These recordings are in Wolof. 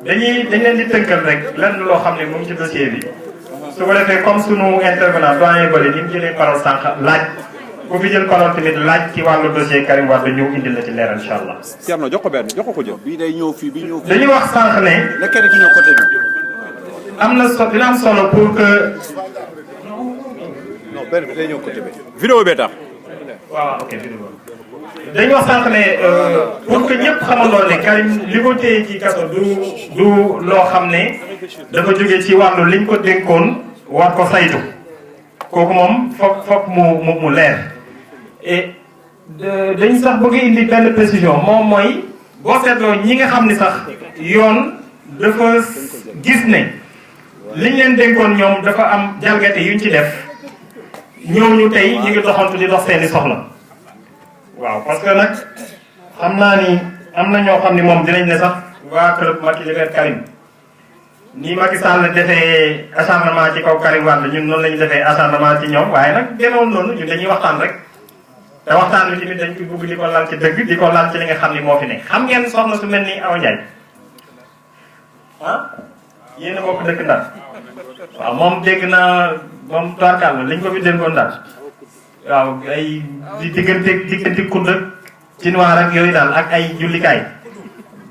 dañ leen di tënkal rek lenn loo xam ne mu ngi ci dossier bi su ko defee comme sunu intervenant doyen Bale ni mu jëlee parole sànq laaj ku fi jël parole tamit laaj ci wàllu dossier Karim Wade ñëw indil la ci leer incha allah. Thierno jox ko benn jox ko jël. bii day ñëw fii bi ñëw fii. dañuy wax sànq ne. nekkee rek ci ñëw côté bi. am na dina am solo pour que. non benn bi day ñëw côté bi. vidéo bee tax. waaw ok vidéo dañu wax sànq ne pour que ñëpp xamandoo ne Karim li ko téye ci kaso du loo xam ne dafa jóge ci wàllu liñ ko dénkoon war ko saytu kooku moom foog mu leer et dañ sax bëgg indi benn précision moom mooy boo seetloo ñi nga xam ni sax yoon dafa gis ne liñ leen dénkoon ñoom dafa am jalgate yuñ ci def ñëw ñu tey ñu ngi doxantu di dox seeni soxla waaw parce que nag xam naa ni am na ñoo xam ni moom dinañ ne sax waa club Macky Liberté Karim ni Macky Sall defee acharnement ci kaw Karim Wade ñun noonu la ñu defee acharnement ci ñoom waaye nag demoon noonu ñun dañuy waxtaan rek te waxtaan bi tamit dañ koy bëgg di ko laal ci dëgg di ko laal ci li nga xam ni moo fi nekk xam ngeen soxna su mel ni Awa Ndiaye ah yéen a bokk dëkk Ndar waaw moom dégg naa moom toirkal la liñ ko fi dénkoon Ndar waaw ay diggante kudd ak ci noir ak yooyu daal ak ay jullikaay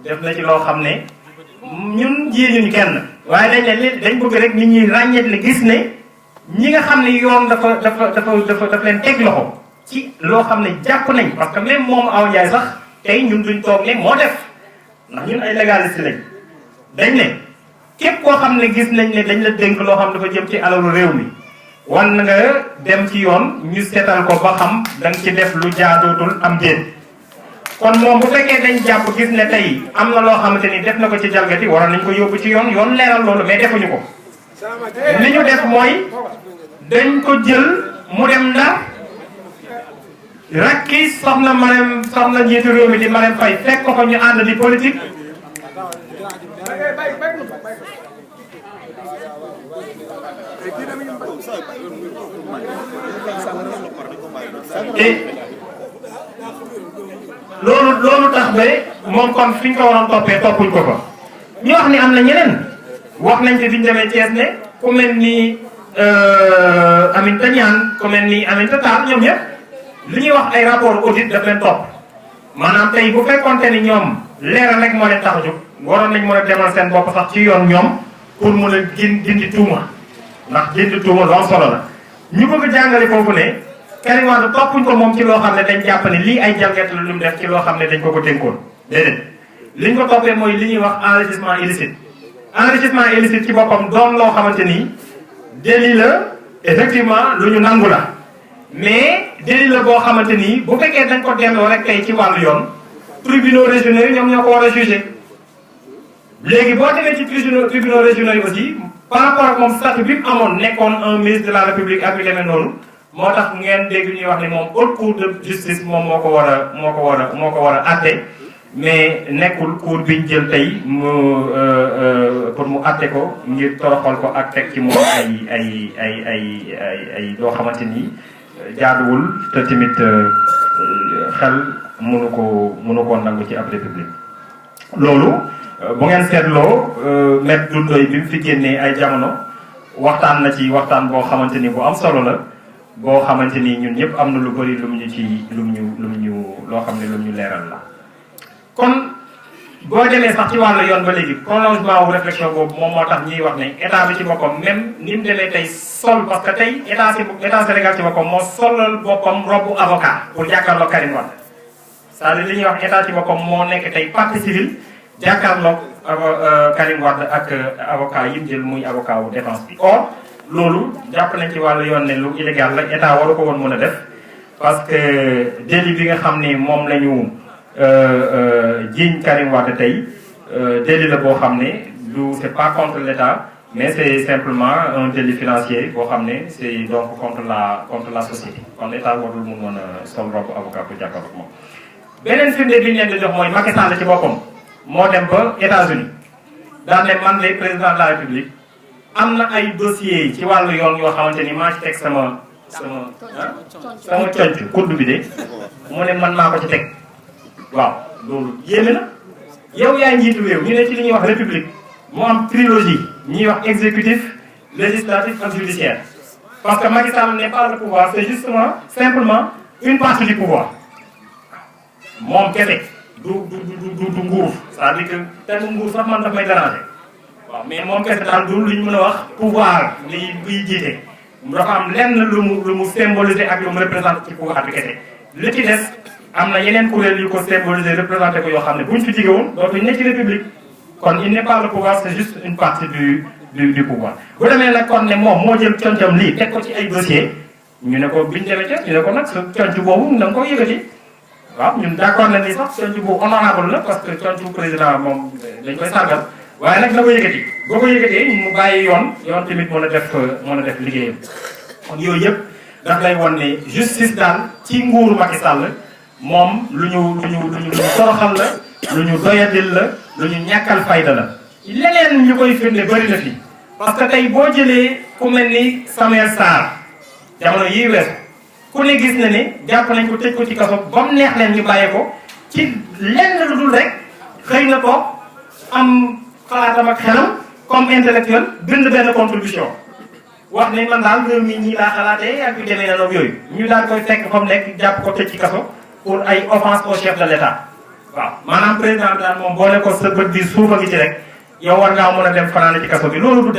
def na ci loo xam ne ñun jéeñuñ kenn waaye dañ ne dañ bëgg rek nit ñi ràññeet li gis ne ñi nga xam ne yoon dafa leen teg loxo ci loo xam ne jàpp nañ parce que même moom Awa Ndiaye sax tey ñun duñ toog ne moo def ndax ñun ay légaliste lañ dañ ne képp koo xam ne gis nañ ne dañ la dénk loo xam dafa jëm ci alalu réew mi wan nga dem ci yoon ñu seetal ko ba xam da nga ci def lu jaadootul am déet kon moom bu fekkee dañ jàpp gis ne tey am na loo xamante ni def na ko ci jalgati waroon nañ ko yóbbu ci yoon leeral loolu mais defuñu ko li ñu def mooy dañ ko jël mu dem Ndar rakki soxna njiitu réew mi di Marème Faye fekk ko ñu ànd di politique et loolu tax ba moom kon fi ñu ko waroon toppee toppuñ ko fa ñu wax ni am na ñeneen wax nañ ci fi ñu demee Thiès ne ku mel ni Aminata Niane ku mel ni Aminata Tall ñoom ñëpp li ñuy wax ay rapport audit daf leen topp maanaam tey bu fekkonte ni ñoom leeral rek moo leen tax a jóg waroon nañ mën a demal seen bopp sax ci yoon ñoom pour mën a dindi tuuma ndax dindi tuuma lu am solo la ñu bëgg jàngale foofu ne Karim Wade toppuñ ko moom ci loo xam ne dañ jàpp ne lii ay jalgat la lu mu def ci loo xam ne dañ ko dénkoon déedéet liñ ko toppee mooy li ñuy wax enrichissement illicite enrichissement illicite ci boppam doon loo xamante ni délit la effectivement lu ñu nangu la mais délit la boo xamante ni bu fekkee dañ ko delloo rek tey ci wàllu yoon tribunaux régionaux yi ñoom ñoo ko war a jugé léegi boo demee ci tribunaux régionaux yi aussi par rapport ak moom statut bi mu amoon nekkoon un ministre de la république ak yu demee noonu moo tax ngeen dégg ñuy wax ne moom haute cour de justice moom moo ko war a àtte mais nekkul cour biñ jël tey mu pour mu àtte ko ngir toroxal ko ak teg ci moom ay loo xamante ni jaaduwul te tamit xel mënu ko nangu ci ab république loolu bu ngeen seetloo Maître Doudou Ndoye bi mu fi génnee ay jamono waxtaan na ci waxtaan boo xamante ni bu am solo la boo xamante ni ñun ñëpp am na lu bëri lum ñu loo xam ne lum ñu leeral la kon boo demee sax ci wàllu yoon ba léegi prolongement wu réflexion boobu moom moo tax ñuy wax ne état bi ci boppam même ni mu demee tey sol parce que tey état Sénégal ci boppam moo solal boppam robbu avocat pour jàkkaarloo Karim Wade c'est-à-dire li ñuy wax état ci boppam moo nekk tey partie civile jàkkaarloog Karim Wade ak avocat yi mu jël muy avocat wu défense bi or loolu jàpp nañ ci wàllu yoon ne lu illégal la état waru ko woon mën a def parce que délit bi nga xam ne moom la ñu jiiñ Karim Wade tey délit la boo xam ne du c'est pas contre l'état mais c'est simplement un délit financier boo xam ne c'est donc contre la société kon état warul mun mën a sol robu avocat pour jàkkaarloog moom. beneen firnde bi ñu leen di jox mooy Macky Sall ci boppam moo dem ba États-Unis daan ne man de président de la République am na ay dossiers ci wàllu yoon yoo xamante ni maa ci teg sama conc kudd bi de mu ne man maa ko ci teg waaw loolu yéeme yow yaay njiitu réew ñu ne ci li ñuy wax république mu am trilogie ñuy wax exécutif législatif ak judiciaire parce que Macky Sall n'est pas le pouvoir c'est justement simplement une partie du pouvoir moom kese du nguur c'est-à-dire que terme nguur sax man daf may déranger waaw mais moom kese daal du li ñu mën a wax pouvoir liy jiite dafa am lenn lu mu symboliser ak lu mu représenter ci pouvoir bi kese li ci des am na yeneen kuréel yu ko symboliser représenté ko yoo xam ne buñ fi jige woon dootuñ ne ci république kon il n'est pas le pouvoir c'est juste une partie du pouvoir bu demee nag kon ne moom moo jël concam lii teg ko ci ay dossier ñu ne ko biñu demee ca ñu ne ko nag sa conc boobu da nga ko yëgati waaw ñun d'accord na ni sax conc boobu honorable la parce que conc président moom dañ koy sargal waaye nag na ko yëgati boo ko yëgatee mu bàyyi yoon tamit mën a def liggéeyam kon yooyu yëpp daf lay won ne justice daal ci nguuru Macky Sall moom lu ñu toroxal la lu ñu doyadil la lu ñu ñàkkal fayda la leneen ñu koy firnde bëri na fi parce que tey boo jëlee ku mel ni Samuel Sarr jamono yii weesu ku ne gis na ne jàpp nañ ko tëj ko ci kaso ba mu neex leen ñu bàyyee ko ci lenn lu dul rek xëy na toog am xalaatam ak xelam comme intellectuel bind benn contribution wax ne man daal réew mi ñii laa xalaatee ak yu demee na noonu yooyu ñu daal koy fekk fa mu nekk jàpp ko tëj ci kaso pour ay offense au chef de l'État waaw maanaam président bi daal moom boo ne ko sa bët bi suufa ngi ci rek yow war ngaa mën a dem fanaane ci kaso bi loolu du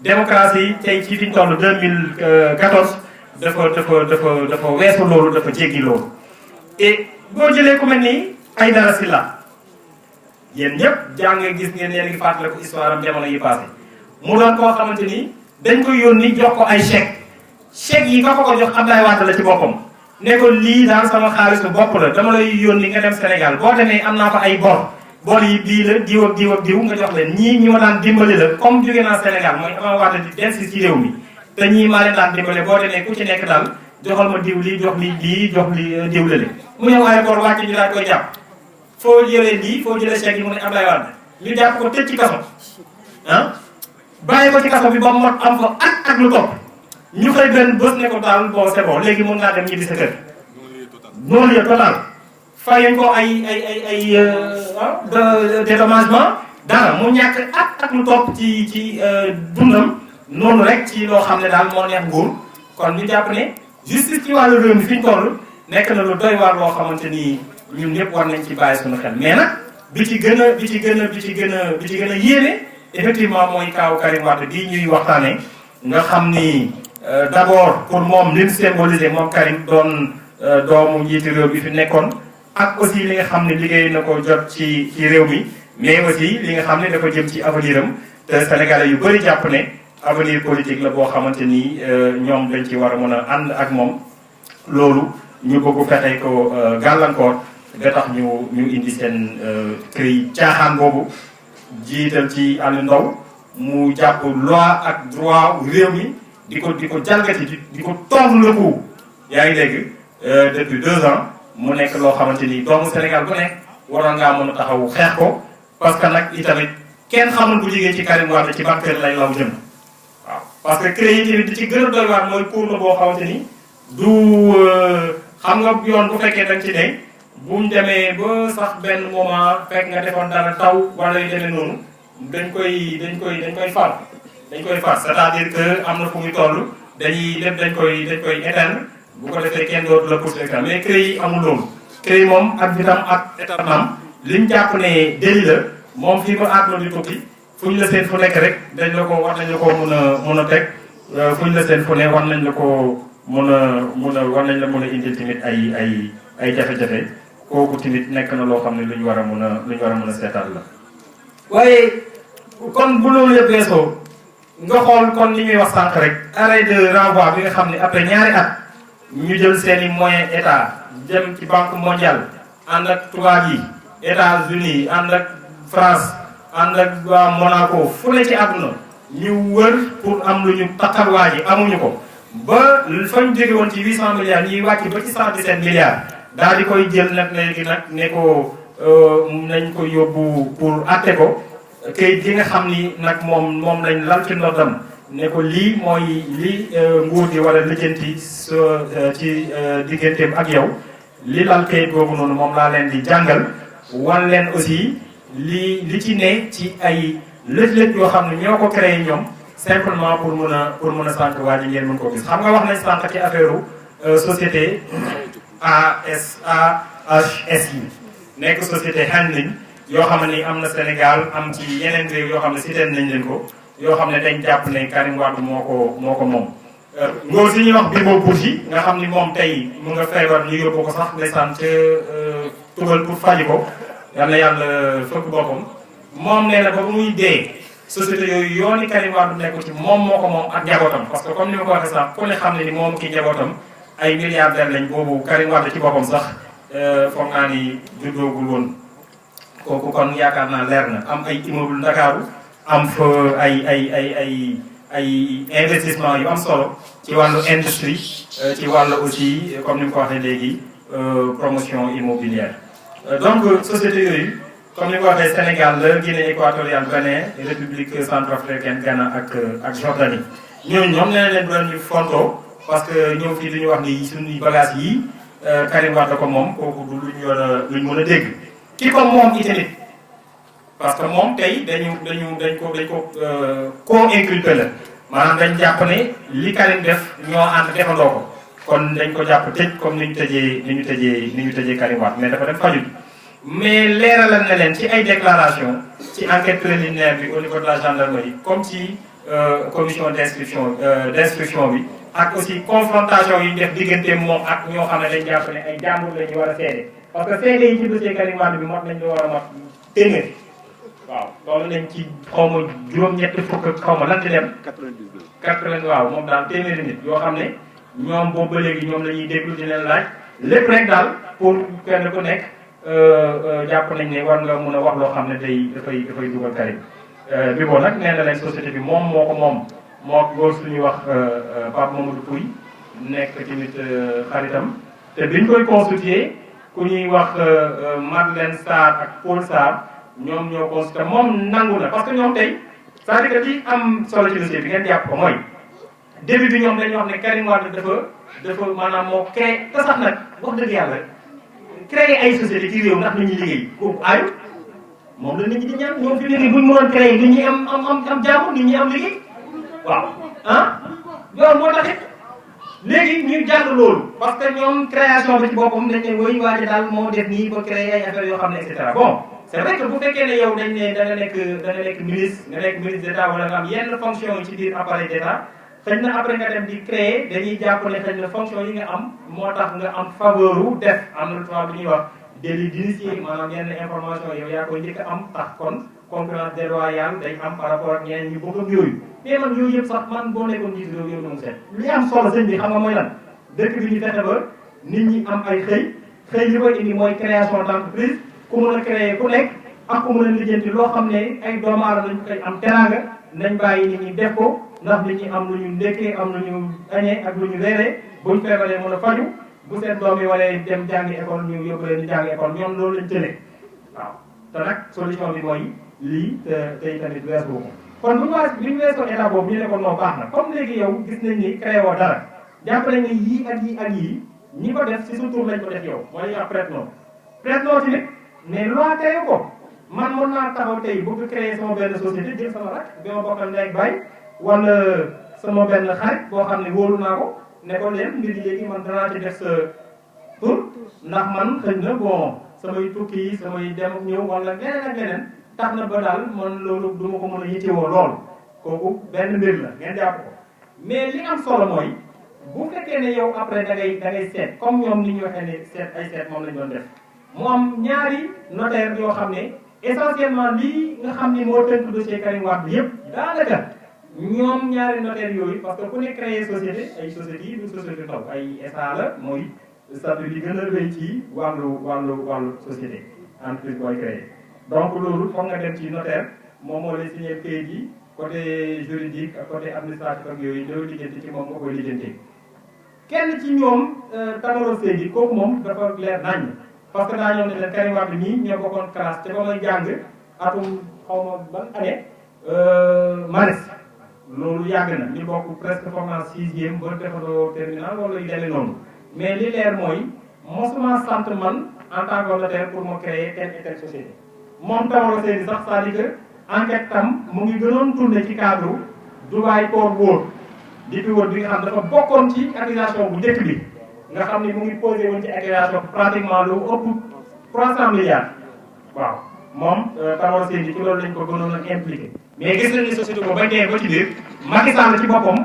démocratie tey ci fi ñu toll 2014 dafa weesu loolu dafa jéggi loolu et boo jëlee ku mel ni Aïdara Sylla yéen ñëpp jàng gis ngeen yéen ngi fàttaliku histoire am jamono yi passé mu doon koo xamante ni dañ ko yónni jox ko ay chèque yi ka ko jox Abdoulaye Wade la ci boppam ne ko lii daal sama xaalisu bopp la dama lay yónni nga dem Sénégal boo demee am naa fa ay bor yi bii la diw ak diw nga jox leen ñii ñi ma daan dimbali la comme jóge naa Sénégal mooy ama Wade di delsi ci réew mi te ñii maa leen daan dimbale boo demee ku ci nekk daal joxal ma diw lii jox li diw lale mu ñëw aéroport wàcc ñu daal koy jàpp foo jëlee lii foo jëlee chèque yi mu ne Abdoulaye Wade ñu jàpp ko tëj ci kaso bàyyi ko ci kaso bi ba mot am fa ak lu topp ñu xëy benn bés ne ko daal bon c'est bon léegi mën ngaa dem ñibbi sa kër non-lieu total fayoñ ko ay dédommagement dara mu ñàkk ak lu topp ci dundam noonu rek ci loo xam ne daal moo neex nguur kon ñu jàpp ne justice ci wàllu réew mi fi ñu toll nekk na lu doy waar loo xamante ni ñun ñëpp war nañ ci bàyyi suñu xel mais nag bi ci gën a yéeme effectivement mooy kaaw Karim Wade bii ñuy waxtaane nga xam ni d'abord pour moom li mu symbolisé moom Karim doon doomu njiiti réew bi fi nekkoon ak aussi li nga xam ne liggéey na ko jot ci réew mi mais aussi li nga xam ne dafa jëm ci avenir am te sénégalais yu bëri jàpp ne avenir politique la boo xamante ni ñoom dañ ci war a mën a ànd ak moom loolu ñu bëgg fexe ko gàllankoor ba tax ñu indi seen këy caaxaan boobu jiital ci Aliou Ndao mu jàpp loi ak droit réew mi di ko jalgati di ko tong le coup yaa ngi dégg depuis 2 ans mu nekk loo xamante ni doomu Sénégal bu nekk waroon ngaa mën a taxaw xeex ko parce que nag itamit kenn xamul bu jigee ci Karim Wade ci ban kër lay law jëm waaw parce que CREI tamit di ci gën a doy waar mooy cour la boo xamante ni du xam nga yoon bu fekkee dañ ci ne buñ demee ba sax benn moment fekk nga defoon dara taw wala yu demee noonu dañ koy far c'est-à-dire que am na fu muy toll dañ koy éteindre bu ko defee kenn dootu la pousse état mais CREI amul loolu CREI moom ak bitam ak état nam liñ jàpp ne délit la moom fii ba àdduna di tukki fuñ la seen fu nekk rek dañ la ko war nañ la ko mën a teg fuñ la seen fu ne war nañ la ko war nañ la mën a indil tamit ay jafe-jafe kooku tamit nekk na loo xam ne lu ñu war a mën a seetaan la. waaye kon bu loolu yëpp weesoo nga xool kon li ñuy wax sànq rek arrêt de renvoi bi nga xam ne après ñaari at ñu jël seeni moyen état dem ci banque mondiale ànd ak tubaab yi États-Unis ànd ak France ànd ak waa Monaco fu ne ci àdduna ñu wër pour am lu ñu takkal waa ji amuñu ko ba fañ jóge woon ci 800 milliards ñuy wàcc ba ci 117 milliards daal di koy jël nag léegi nag ne ko nañ ko yóbbu pour atte ko kayit gi nga xam ni nag moom lañ lal ci ndoddam ne ko lii mooy li nguur gi wala lijjanti ci digganteem ak yow li lal kayit boobu noonu moom laa leen di jàngal wan leen aussi li ci ne ci ay lëj-lëj yoo xam ne ñoo ko créé ñoom simplement pour mën a sànq waa ji ngeen mën ko gis xam nga wax nañ sànq ci affaire société ASAHSI nekk société handling yoo xam ne am na Sénégal am ci yeneen réew yoo xam ne cité nañ leen ko yoo xam ne dañ jàpp ne Karim Wade moo ko moom. ngóor si ñuy wax Bibo Bourgi nga xam ni moom tey mu nga feebar ñu yóbbu ko sax ndeysaan ca tugal pour faji ko yal na yàlla fëkk boppam moom nee na ba muy dee société yooyu yooni Karim Wade nekku ci moom moo ko moom ak njabootam parce que comme ni ma ko waxee sax ku ne xam ne ni moom ki njabootam ay milliardaires lañ boobu Karim Wade ci boppam sax foog naa ni juddoogul woon kooku kon yaakaar naa leer na am ay immeuble Ndakaaru am fa ay investissement yu am solo ci wàllu industrie ci wàllu aussi comme ni mu ko waxee léegi promotion immobilière. donc société yooyu comme ni mu ko waxee Sénégal la Guinée équatoriale Bénin République centrafricaine Ghana ak Jordanie ñooñu ñoom nee na leen doon ñu fontoo parce que ñëw fii duñu wax ni suñuy bagages yi Karim Wade ko moom kooku du luñ mën a dégg ki ko moom itamit parce que moom tey dañ ko inculpé la maanaam dañ jàpp ne li Karim def ñoo ànd defandoo ko kon dañ ko jàpp tëj comme ni ñu tëjee Karim Wade mais dafa dem faju mais leeralal na leen ci ay déclaration ci enquête préliminaire bi au niveau de la gendarmerie comme ci commission d'instruction bi ak aussi confrontation yi ñu def diggante moom ak ñoo xam ne dañ jàpp ne ay jàmbur la ñu war a seede parce que seede yi ci dossier Karim Wade bi mot nañ lu war a mot téeméer waaw loolu nañ ci xaw ma juróom-ñetti fukk ak xaw ma lan ci dem 80 waaw moom daal téeméeri nit yoo xam ne ñoom boobu ba léegi ñoom la ñuy déglu di leen laaj lépp rek daal pour kenn ku nekk jàpp nañ ne war nga mun a wax loo xam ne dafay dugal Karim bi boo nag nee na leen société bi moom moo ko moom moo góor suñuy wax Pape Mamadou Pouy nekk tamit xaritam te biñ koy consulter ku ñuy wax Madeleine Sarr ak Paul Sarr ñoom ñoo consulté moom nangu na parce que ñoom tey c'est-à-dire que li am solo ci dossier bi ngeen jàpp ko mooy début bi ñoom dañuy wax ne Karim Wade dafa maanaam moo créé te sax nag wax dëgg yàlla créé ay société ci réew ndax nit ñi liggéey kooku aayu moom la nit ñi di ñaan ñoom fi mu ne nii buñ mënoon créé nit ñi am jàmm nit ñi am liggéey waaw ah loolu moo taxit léegi ñu jàng loolu parce que ñoom création bi ci boppam dañ ne woy waa ji daal moo def nii ba créé ay affaires yoo xam ne et cetera bon c'est vrai que bu fekkee ne yow dañ ne da nga nekk ministre d'état wala nga am yenn fonction yi ci biir appareil d'état xëy na après nga dem di créer dañuy jàpp ne xëy na fonction yi nga am moo tax nga am faveur def am na tubaab bi ñuy wax délit d'initié maanaam yenn information yow yaa koy njëkk a am tax kon concurrence déloyale day am par rapport ak ñeneen ñu bëgg ak yooyu mais man yooyu yëpp sax man boo nekkoon njiitu réew yow dama seet li am solo sëñ bi xam nga mooy lan dëkk bi ñu fexe ba nit ñi am ay xëy li koy indi mooy création d'entreprise ku mën a créer ku nekk ak ku mën a lijjanti loo xam ne ay doomu aadama lañ koy am teraanga nañ bàyyi nit ñi def ko ndax nit ñi am lu ñu ndekkee am lu ñu añee ak lu ñu reeree buñ feebaree mën a faju bu seen doom yi waree dem jàngi école ñu yóbbu leen di jàngi école ñoom loolu lañ tëlee waaw te nag solution bi mooy lii tey tamit weesu ko kon bu ñu weesoo état boobu ñu ne ko non baax na comme léegi yow gis nañ ni créé woo dara jàpp nañ ne yii ak yii ñi ko def si sa tur lañ ko def yow mooy wax prête-nom prête-nom tamit mais loi tere ko man mën naa taxaw tey bëgg créer sama benn société jël sama rak bi ma bokkal ndey ak baay wala sama benn xarit boo xam ne wóolu naa ko ne ko leen mbir léegi man danaa ci def sa tur ndax man xëy na bon samay tukki yi samay dem ak ñëw wala leneen ak leneen tax na ba daal man loolu du ma ko mën a yittewoo lool kooku benn mbir la ngeen jàpp ko mais li am solo mooy bu fekkee ne yow après da ngay seet comme ñoom ni ñu waxee ne seet moom lañ doon def mu am ñaari notaire yoo xam ne essentiellement lii nga xam ni moo tënk dossier Karim Wade bi yëpp daanaka ñoom ñaari notaire yooyu parce que ku ne créé société ay sociétés yi du société taw ay SA la mooy statut bi gën a rëy ci wàllu société entreprise booy créé donc loolu foog nga dem ci notaire moom moo lay signer kayit yi côté juridique ak côté administratif ak yooyu loolu lijjanti ci moom nga koy lijjanti kenn ci ñoom Tamaro Seydi kooku moom dafa leer nañ parce que daa ñëw ne leen Karim Wade nii ñoo bokkoon classe te ba may jàng atum xaw ma ban année maris loolu yàgg na ñu bokk presque foog naa 6e ba defandoo terminal wala yu demee noonu mais li leer mooy mosuma sant man en tant que notaire pour mu créer telle et telle société moom Tamaro Seydi sax c'est-à-dire que enquête tam mu ngi gënoon tourné ci cadre Dubai Port World di fi wër bi nga xam dafa bokkoon ci accusation bu njëkk bi nga xam ni mu ngi posé woon ci accusation pratiquement lu ëpp 300 milliards waaw moom Tamaro Seydi ci loolu lañ ko gënoon a impliqué. mais gis nañ ni société boobu bañ demee ba ci biir Macky Sall ci boppam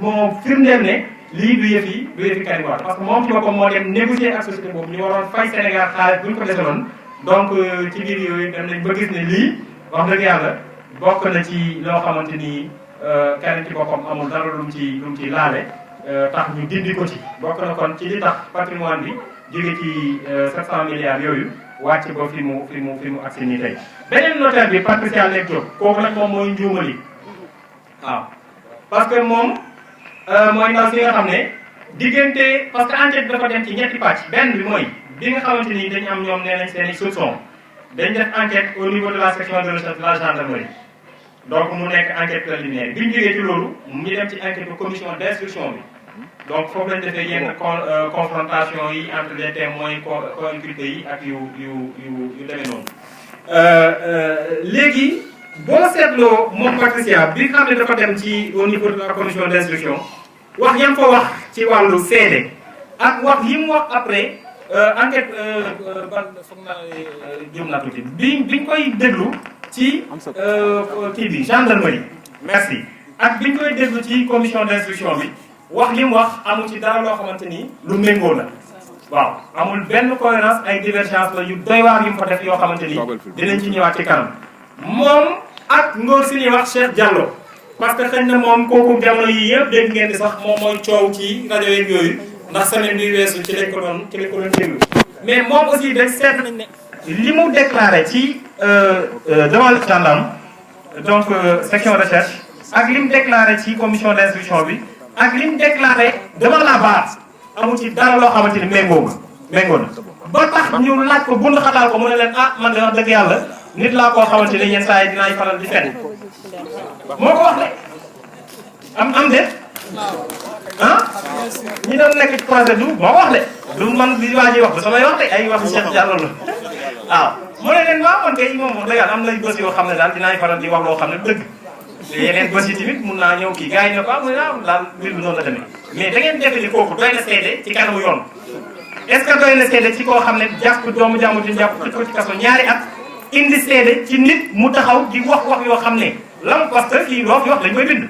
moo firndeel ne lii du yëfi Karim Wade parce que moom ci boppam moo dem négocier ak société boobu ñu waroon fay Sénégal xaalis bu ñu ko desaloon donc ci biir yooyu dem nañ ba gis ne lii wax dëgg yàlla bokk na ci loo xamante ni Karim ci boppam amul dara lu mu ci laale tax ñu dindi ko ci bokk na kon ci li tax patrimoine bi jóge ci 700 milliards yooyu wàcc ba fi mu agsi nii tey. beneen notaire bi Patricia Nek Diop kooku nag moom mooy njuumali waaw parce que moom mooy ndaw si nga xam ne diggante parce que enquête bi dafa dem ci ñetti pàcc benn bi mooy bi nga xamante ni dañu am ñoom nee nañ seen i soupçon dañ def enquête au niveau de la section de recherche de la gendarmerie donc mu nekk enquête préliminaire bi ñu jógee ci loolu ñu dem ci enquête commission d' instruction bi donc foofu lañ defee yenn confrontation yi entre les témoins co-inculpés yi ak yu demee noonu. léegi boo seetloo moom Patricia bi xam ne dafa dem ci au niveau de la commission d' instruction wax yam fa wax ci wàllu seede ak wax yi mu wax après enquête foog naa jëm naa tuuti biñ koy déglu ci kii bi gendarmerie merci ak biñ koy déglu ci commission d' instruction bi wax li mu wax amul ci dara loo xamante ni lu méngoo la waaw amul benn cohérence ay divergence la yu doy waar yu mu fa def yoo xamante ni dinañ ci ñëwaat ci kanam moom ak ngóor si ñuy wax Cheikh Diallo parce que xëy na moom kooku jamono yi yëpp dégg ngeen di sax moom mooy coow ci rajo yeeg yooyu ndax semaine bi weesu ci lañ ko doon déglu mais moom aussi dañ seet nañ ne li mu déclaré ci devant le gendarme donc section recherche ak li mu déclaré ci commission d' instruction bi ak li mu déclaré devant la barre amul ci dara loo xamante ni méngoo na ba tax ñu laaj ko bund xataal ko mu ne leen man de wax dëgg yàlla nit laa koo xamante ni yenn saa yi dinaay faral di fen moo ko wax de am de ñi doon nekk ci projet du moo wax de du man li waa ji wax du samay wax de ay wax Cheikh Diallo la waaw mu ne leen waaw man kay moom wax dëgg yàlla am lay bés yoo xam ne daal dinaay faral di wax loo xam ne dëgg yeneen bés yi tamit mun naa ñëw kii gars yi ne ko mu ne daal mbir bi noonu la demee mais da ngeen defe ni kooku doy na seede ci kanamu yoon est ce que doy na seede ci koo xam ne jàpp doomu jàmbur di jàpp ci ko ci kaso ñaari at indi seede ci nit mu taxaw di wax yoo xam ne lam parce que kii loo fi wax dañ koy bind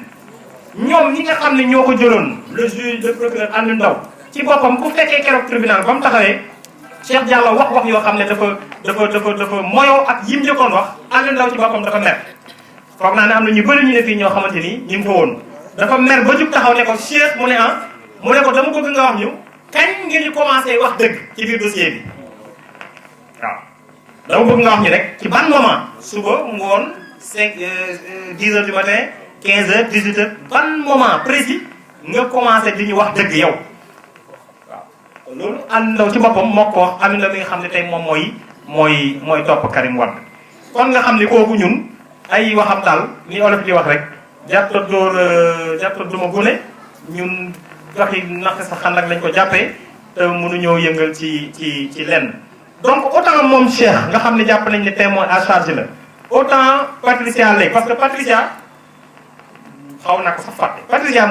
ñoom ñi nga xam ne ñoo ko jëloon le juge le procureur Alioune Ndao ci boppam ku fekkee keroog tribunal ba mu taxawee Cheikh Diallo wax yoo xam ne dafa moyoo ak yim njëkkoon wax Alioune Ndao ci boppam dafa mer foog naa ne am na ñu bëri ñu ne fii ñoo xamante ni ñu ngi fa woon dafa mer ba jug taxaw ne ko Cheikh mu ne ko dama bëgg nga wax ñu kañ ngeen ñu commencé wax dëgg ci biir dossier bi waaw dama bëgg nga wax ñu rek ci ban moment suba ngoon 10 heures du matin 15 heures 18 heures ban moment précis nga commencé di ñu wax dëgg yow waaw loolu Alioune Ndao ci boppam moo ko wax Alioune Ndao mi nga xam ne tey moom mooy topp Karim Wade kon nga xam ne kooku ñun ay waxam daal ni olof di wax rek jàppa duma gune ñun waxi naq sa xandak lañ ko jàppee te mënuñoo yëngal ci lenn donc autant moom Cheikh nga xam ne jàpp nañ ne témoin à charge la autant Patricia léegi parce que Patricia xaw naa ko sax fàtte Patricia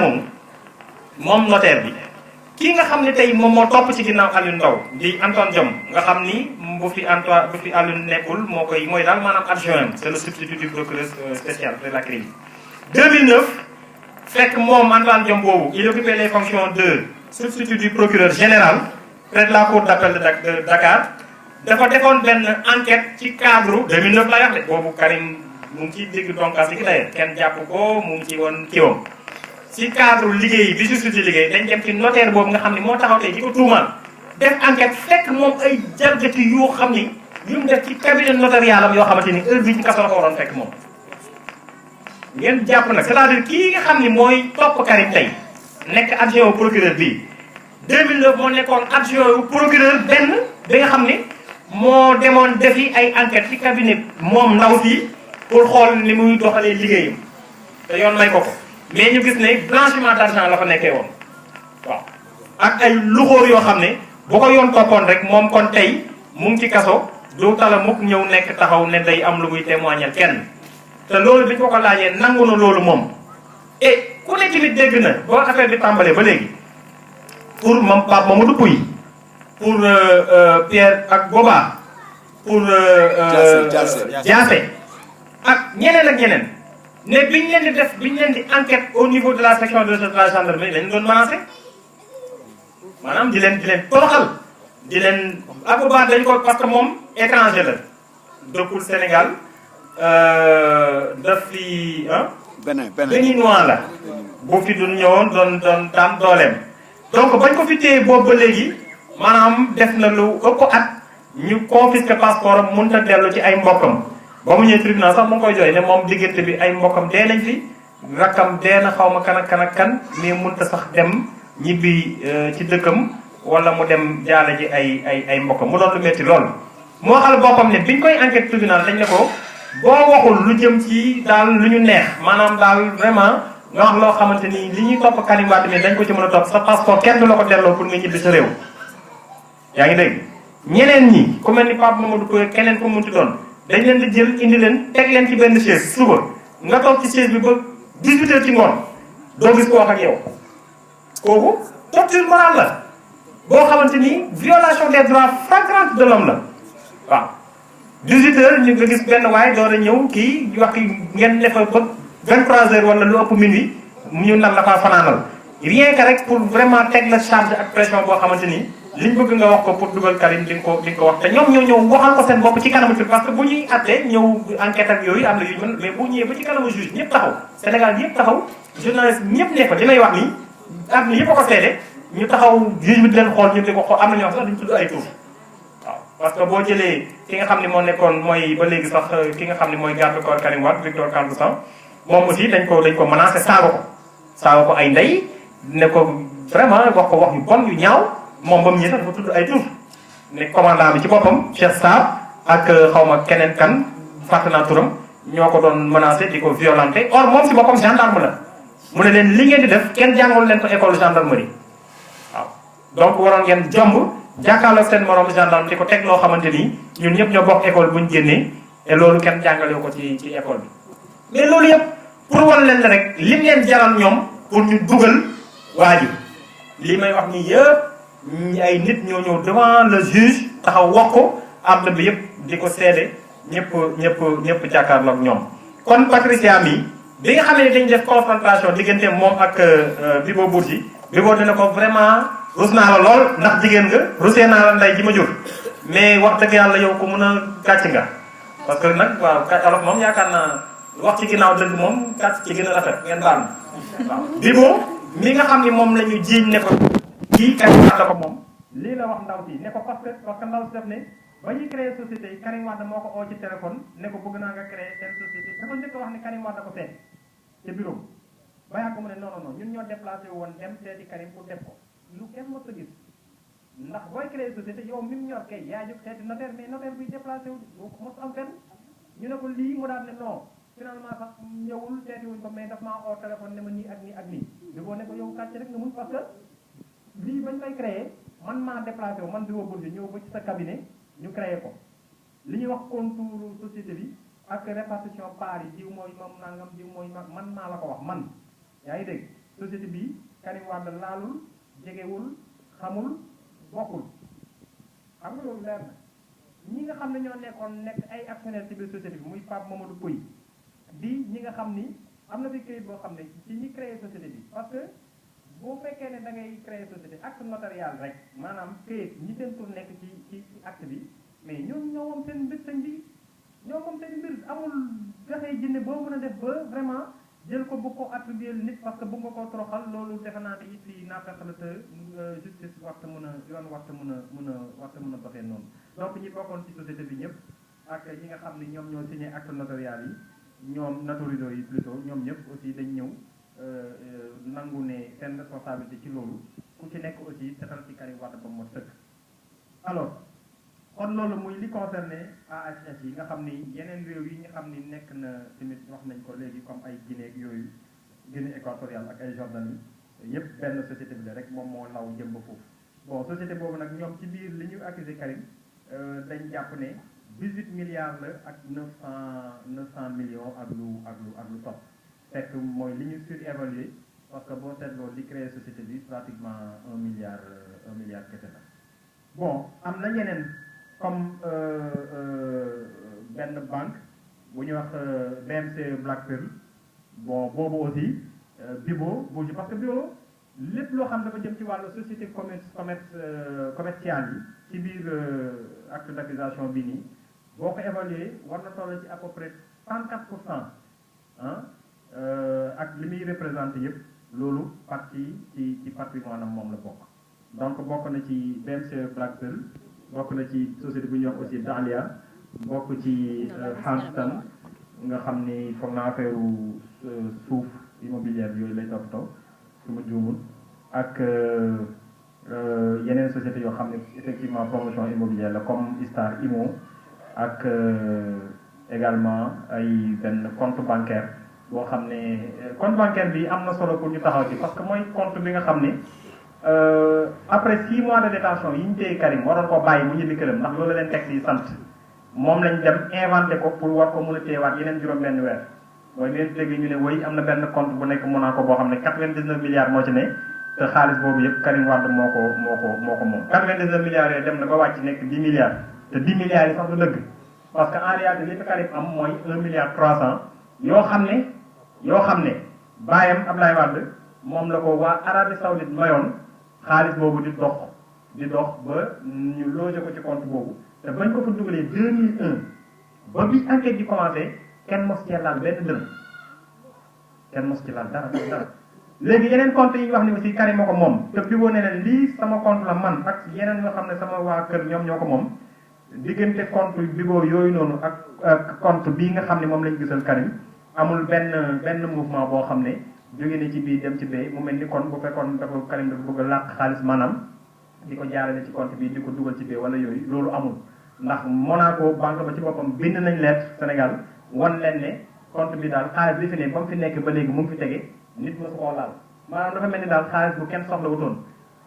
moom notaire bi kii nga xam ne tey moom moo topp ci ginnaaw Alioune Ndao di Antoine Diome nga xam ni bu fi Alioune nekkul mooy daal maanaam adjoint c'est le substitut du procureur spécial de la CREI 2009 fekk moom Antoine Diome boobu il occupait les fonctions de substitut du procureur général près de la cour d'appel de Dakar dafa defoon benn enquête ci cadre 2009 la wax de boobu Karim mu ngi ciy dégg donkaas yi ki tey kenn jàpp ko mu ngi ci woon kiiwam ci cadre liggéey bi justice di liggéey dañ dem ci notaire boobu nga xam ne moo taxaw tey di ko tuumaal def enquête fekk moom ay jalgati yoo xam ni yu mu def ci cabinet notarial am yoo xamante ni heure bii ci kaso la ko waroon fekk moom. ngeen jàpp nag c'est-à-dire kii nga xam ni mooy topp Karim tey nekk adjoint au procureur bii 2009 moo nekkoon adjoint au procureur benn bi nga xam ni moo demoon defi ay enquête ci cabinet moom ndaw si pour xool ni muy doxalee liggéeyam te yoon may ko ko. mais ñu gis ne blanchiment d'argent la fa nekkee woon waaw ak ay luxóor yoo xam ne bu ko yoon toppoon rek moom kon tey mu ngi ci kaso du tala mukk ñëw nekk taxaw ne day am lu muy témoigner kenn te loolu bi ñu ko laajee nangu na loolu moom et ku ne tamit dégg na boo affaire bi tàmbalee ba léegi pour Pape Mamadou Pouye pour Pierre ak Boba pour Diassé ak ñeneen ne biñ leen di enquête au niveau de la section de recherche de la gendarmerie lañ doon menacé maanaam di leen toroxal di leen ak Boba dañ ko parce que moom étranger la dëkkul Sénégal daf fi béninois la boo fi doon ñëwoon doon daan dooleem donc bañ ko fi téye boobu ba léegi maanaam def na lu ëpp at ñu confisqué passeport am mënut a dellu ci ay mbokkam ba mu ñëwee tribunal sax mu ngi koy jooy ne moom diggante bi ay mbokkam dee nañ fi rakkam dee na xaw ma kan ak kan mais mënut a sax dem ñibbi ci dëkkam wala mu dem jaale ji ay mbokkam mu doon lu metti lool. moo xal boppam ne biñ koy enquête tribunal dañ ne ko boo waxul lu jëm ci daal lu ñu neex maanaam daal vraiment nga wax loo xamante ni li ñuy topp Karim Wade mi dañ ko ci mën a topp sa passeport kenn du la ko delloo pour nga ñibbi sa réew. yaa ngi dégg ñeneen ñi ku mel ni Pape Mamadou Pouye keneen ku munti doon dañ leen di jël indi leen teg leen ci benn chaise suba nga toog ci chaise bi ba 18 heures ci ngoon doo gis ko wax ak yow kooku torture morale la boo xamante ni violation des droits flagrantes de l'homme la waaw 18 heures ñu nga gis benn waaye door a ñëw kii wax ngeen defa ba 23 heures wala lu ëpp minuit ñu nan la faa fanaanal rien que rek pour vraiment teg la charge ak pression boo xamante ni liñ bëgg nga wax ko pour dugal Karim di nga ko wax te ñoom ñoo ñëw waxal ko seen bopp ci kanamu tur parce que bu ñuy attee ñëw enquête ak yooyu am na yu mën mais bu ñëwee ba ci kanamu juge ñëpp taxaw Sénégal yëpp taxaw journaliste ñëpp ne ko dinay wax nii am na yëpp a ko seede ñu taxaw juge bi di leen xool ñu di ko xool am na ñoo xam sax duñ tudd ay tur waaw parce que boo jëlee ki nga xam ne moo nekkoon mooy ba léegi sax ki nga xam ne mooy garde corps Karim Wade Victor Kandousan moom aussi dañ ko menacé saaga ko ay ndey ne ko vraiment wax ko wax yu bon yu ñaaw moom ba mu ñëwee sax dafa tudd ay tur ne commandant bi ci boppam Cheikh Sarr ak xawma keneen kan fàtte naa turam ñoo ko doon menacé di ko violenté or moom si boppam gendarme la mu ne leen li ngeen di def kenn jàngal leen ko école gendarmerie waaw donc waroon ngeen jomb jàkkaarloog seen morom gendarme di ko teg loo xamante ni ñun ñëpp ñoo bokk école buñ génnee te loolu kenn jàngale ko ci école bi mais loolu yëpp pour wan leen rek lim leen jaral ñoom pour ñu dugal waa ji li may wax nii yëpp ay nit ñoo ñëw devant le juge taxaw wax ko àdduna bi yëpp di ko seede ñëpp jàkkaarloog ñoom. kon Patricia mi bi nga xam ne dañu def confrontation diggante moom ak Bibo Bourgi Bibo dina ko vraiment rus naa la lool ndax jigéen nga rusee naa la nday ji ma jur mais wax dëgg yàlla yow ko mën a gàcc nga parce que nag waaw alof moom yaakaar naa wax ci ginnaaw dëgg moom gàcc ci gën a rafet ngeen baal ma waaw Bibo mi nga xam ne moom la ñu jiiñ ne ko kii Karim Wade ko moom lii la wax ndaw si ne ko parce que ndaw si def ne ba ñuy créé société yi Karim Wade moo ko oo ci téléphone ne ko bëgg naa nga créé seen société dafa njëkk a wax ne Karim Wade ko seet ca bureau ba yàgg mu ne non ñun ñoo déplacé woon dem seeti Karim pour def ko lu kenn mos a gis ndax booy créé société yow mi mu ñor kay yaa jóg seeti notaire mais notaire buy déplacé wu mos am fenn ñu ne ko lii mu daal ne non finalement sax ñëwul seeti wuñ ko mais daf maa oo téléphone ne ma nii ak nii ak nii di boo ne ko yow kàcc rek nga mun parce que lii bañ koy créé man maa déplacé wu man Bibo Bourgi ñëw ba ci sa cabinet ñu créé ko li ñuy wax contour société bi ak répartition part yi diw mooy moom nangam diw mooy man maa la ko wax man yaa ngi dégg société bi Karim Wade laalul jegewul xamul bokkul xam nga loolu leer na ñi nga xam ne ñoo nekk ay actionnaire ci biir société bi muy Pape Mamadou Pouye di ñi nga xam ni am na fi këyit boo xam ne ci ñi créé société bi parce que boo fekkee ne da ngay créer société acte notarial rek maanaam këyit ñi seen tur nekk ci acte bi mais ñoom ñoo moom seen mbir sëñ bi ñoo moom seen mbir amul jaxee jinne boo mën a def ba vraiment jël ko bu ko attribuer nit parce que bu nga koo toroxal loolu defe naa ne it lii naafeq la te justice waxta mën a yoon waxta mën a doxee noonu donc ñi bokkoon ci société bi ñëpp ak ñi nga xam ne ñoom ñoo signé acte notarial yi ñoom notarisés yi plutôt ñoom ñëpp aussi dañ ñëw nangu ne seen responsabilité ci loolu ku ci nekk aussi setal ci Karim Wade ba mu sëkk alors kon loolu muy li concerné AHS yi nga xam ni yeneen réew yi nga xam ni nekk na tamit wax nañ ko léegi comme ay Guinée ak yooyu Guinée équatoriale ak ay Jordanie yépp benn société bi la rek moom moo law jëm ba foofu bon société boobu nag ñoom ci biir li ñu accusé Karim dañ jàpp ne 18 milliards la ak 900 millions ak lu topp fekk mooy li ñu surévalué parce que boo seetloo li créé société bi pratiquement 1 milliard kese la bon am na ñeneen comme benn banque bu ñuy wax BMC Black Pearl bon boobu aussi Bibo bu parce que Bibo lépp loo xam dafa jëm ci wàllu société commerciale yi ci biir acte d'accusation bi nii boo ko évalué war na toll ci à peu près 34% ak li muy représenté yëpp loolu partie ci patrimoine am moom la bokk donc bokk na ci BMC Black Pearl bokk na ci société bu ñuy wax aussi Dahlia bokk ci Hanston nga xam ni foog naa affaire suuf immobilière yooyu lay toppatoo su ma juumul ak yeneen sociétés yoo xam ne effectivement promotion immobilière la comme Star Immo ak également ay benn compte bancaire boo xam ne compte bancaire bi am na solo pour ñu taxaw ci parce que mooy compte bi nga xam ne après 6 mois de détention yi ñu téye Karim waroon ko bàyyi mu ñibbi këram ndax loolu leen texte yi sant moom lañ dem inventé ko pour war ko mën a téyewaat yeneen juróom-benn weer mooy leen dégg ñu ne woy am na benn compte bu nekk Monaco boo xam ne 99 milliards moo ci ne te xaalis boobu yëpp Karim Wade moo ko moom 99 milliards yooyu dem na ba wàcc nekk 10 milliards te 10 milliards yi sax du dëgg parce que en réalité li fi Karim am mooy 1 milliard 300 yoo xam ne baayam Ablaye Wade moom la ko waa Arabie Saoudite mayoon xaalis boobu di dox ba ñu logé ko ci compte boobu te bañ ko fa dugalee 2001 ba bi enquête di commencé kenn mos cee laal benn dërëm kenn mos ci laal dara léegi yeneen compte yi ñu wax ni aussi Karim moo ko moom te Bibo ne leen lii sama compte la man ak yeneen nga xam ne sama waa kër ñoom ñoo ko moom diggante compte Bibo yooyu noonu ak compte bii nga xam ne moom lañ gisal Karim amul benn mouvement boo xam ne jóge na ci bii dem ci bee mu mel ni kon bu fekkoon dafa Karim dafa bëgg a làq xaalis maanaam di ko jaarale ci compte bi di ko dugal ci bee wala yooyu loolu amul ndax Monaco banque ba ci boppam bind nañ lettre Sénégal wan leen ne compte bi daal xaalis bi fi ne ba mu fi nekk ba léegi mu ngi fi tege nit ma su koo laal maanaam dafa mel ni daal xaalis bu kenn soxla wutoon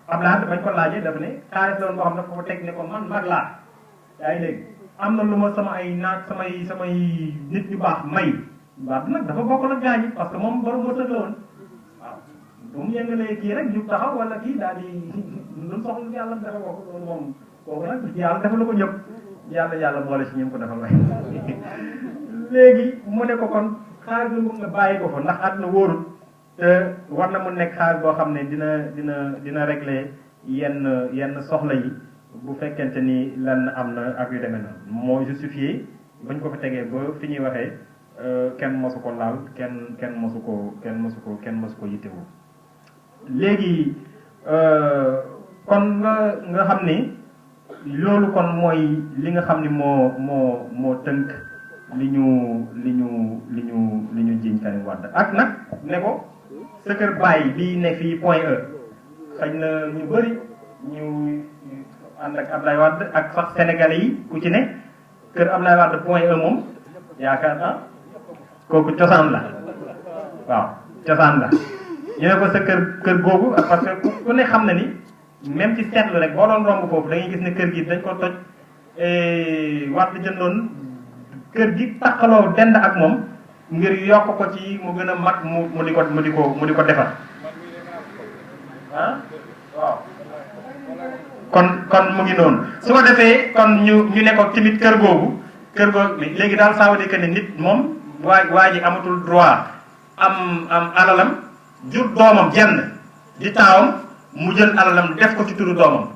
Abdoulaye bañ ko laajee dafa ne xaalis la woon boo xam ne dafa ko teg ne ko man mag laa yaa ngi léegi am na lu ma sama ay naag samay nit ñu baax may waaw nag dafa bokk nag gaañi parce que moom borom moo tëg la woon waaw bu mu yëngalee kii rek ñu taxaw wala kii daal di lu soxla yàlla dafa bokk loolu moom kooku nag yàlla dafa la ko ñëpp yàlla boole si ñëm ko dafa may léegi mu ne ko kon xaalis bi nga bàyyi ko fa ndax àdduna wóorul te war na mu nekk xaalis boo xam ne dina régler yenn soxla yi bu fekkente ni lan am na ak yu demee noonu moo justifié bañ ko fa tegee ba fi ñuy waxee kenn mosu ko laal kenn mosu ko yittewoo léegi kon nga xam ni loolu kon mooy li nga xam ni moo tënk li ñu jiiñ Karim Wade ak nag ne ko sa kër bàyyi bii ne fii Point E xëy na ñu bëri ñu ànd ak Ablaye Wade ak sax sénégalais yi ku ci ne kër Ablaye Wade Point E moom yaakaar naa kooku cosaan la waaw cosaan la ñu ne ko sa kër googu parce que ku ne xam na ni même ci seetlu rek boo doon romb foofu da ngay gis ne kër gi dañ ko toj Wade jëndoon kër gi takkaloo dend ak moom ngir yokk ko ci mu gën a mag mu di ko defar ah waaw kon mu ngi noonu su ko defee kon ñu ne ko tamit kër googu léegi daal ça veut dire que ne nit moom waa ji amatul droit am alalam jur doomam jenn di taawam mu jël alalam def ko ci turu doomam